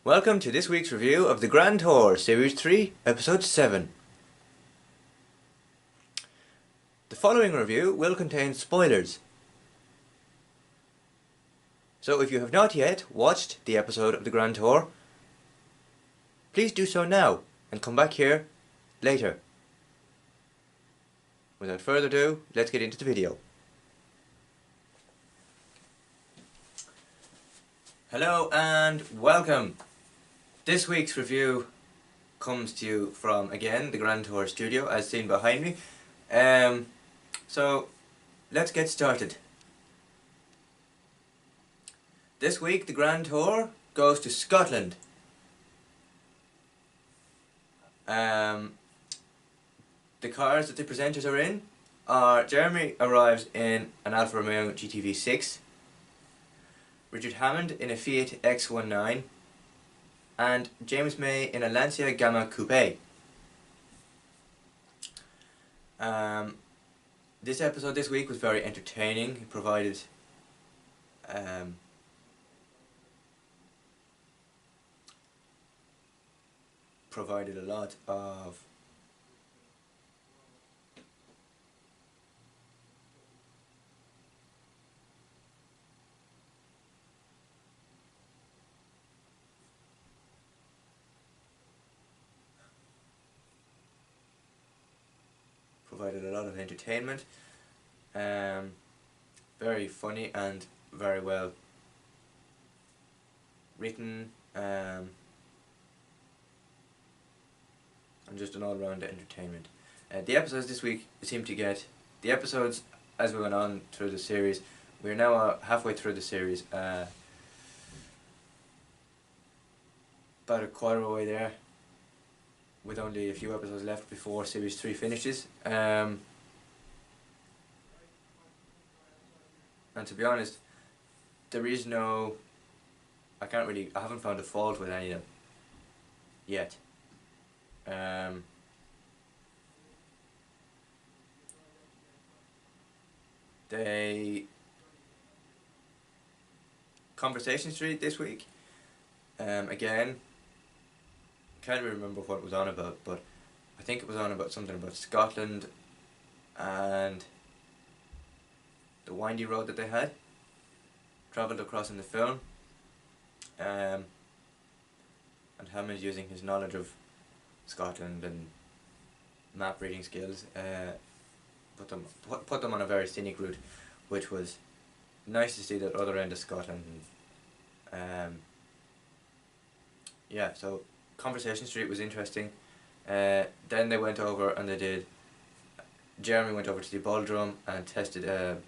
Welcome to this week's review of The Grand Tour, Series 3, Episode 7. The following review will contain spoilers. So if you have not yet watched the episode of The Grand Tour, please do so now and come back here later. Without further ado, let's get into the video. Hello and welcome. This week's review comes to you from, again, the Grand Tour studio, as seen behind me. So, let's get started. This week, the Grand Tour goes to Scotland. The cars that the presenters are in are: Jeremy arrives in an Alfa Romeo GTV6, Richard Hammond in a Fiat X19, and James May in a Lancia Gamma Coupe. This episode this week was very entertaining. It provided a lot of entertainment. Very funny and very well written, and just an all-round entertainment. The episodes this week seem to get the episodes as we went on through the series. We're now halfway through the series, about a quarter away there, with only a few episodes left before Series 3 finishes. And to be honest, there is no... I haven't found a fault with any of them yet. Conversation Street this week, again, can't really remember what it was on about, but I think it was on about something about Scotland and the windy road that they had travelled across in the film, and Hammond's using his knowledge of Scotland and map reading skills, put them on a very scenic route, which was nice to see that other end of Scotland. Yeah, so Conversation Street was interesting. Then they went over and Jeremy went over to the Boldrum and tested a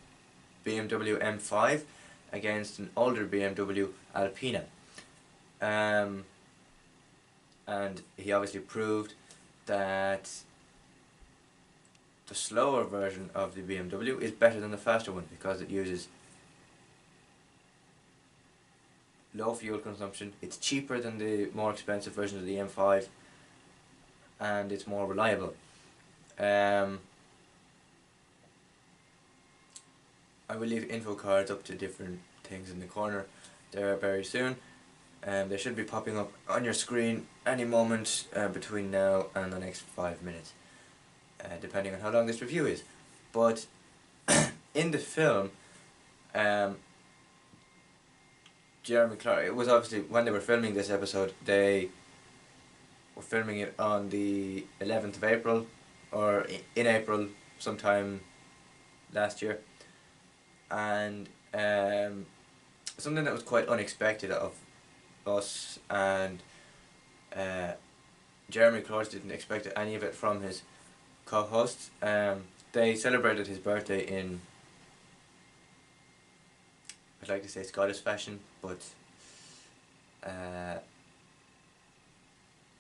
BMW M5 against an older BMW Alpina. And he obviously proved that the slower version of the BMW is better than the faster one, because it uses low fuel consumption, it's cheaper than the more expensive version of the M5, and it's more reliable. I will leave info cards up to different things in the corner there very soon. They should be popping up on your screen any moment between now and the next 5 minutes, depending on how long this review is. But in the film, Jeremy Clark, it was obviously, when they were filming this episode, they were filming it on the 11th of April, or in April sometime last year, and something that was quite unexpected of us, and Jeremy Clark didn't expect any of it from his co-hosts. They celebrated his birthday in, I'd like to say, Scottish fashion, but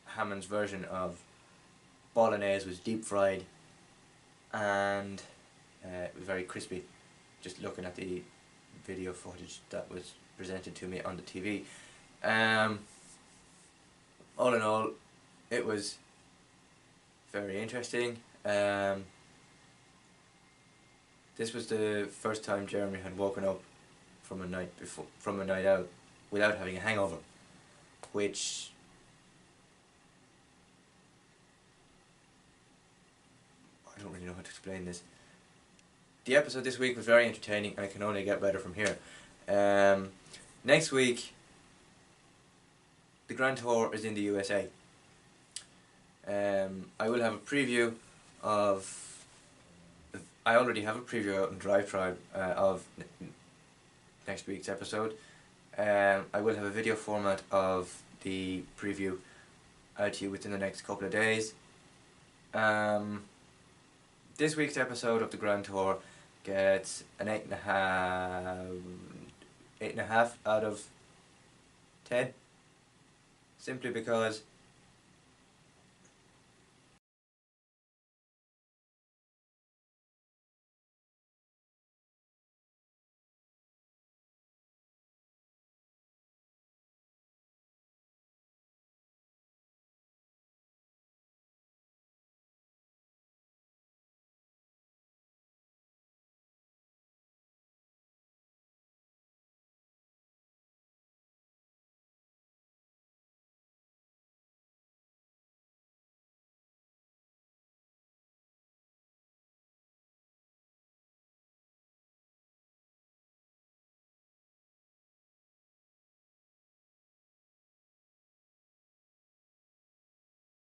Hammond's version of bolognese was deep fried, and it was very crispy, just looking at the video footage that was presented to me on the TV. All in all, it was very interesting. This was the first time Jeremy had woken up from a night out without having a hangover. which I don't really know how to explain this. The episode this week was very entertaining, and it can only get better from here. Next week, the Grand Tour is in the USA. I will have a preview of. I already have a preview out in Drive Tribe of next week's episode. I will have a video format of the preview out to you within the next couple of days. This week's episode of the Grand Tour gets an 8.5 out of 10, simply because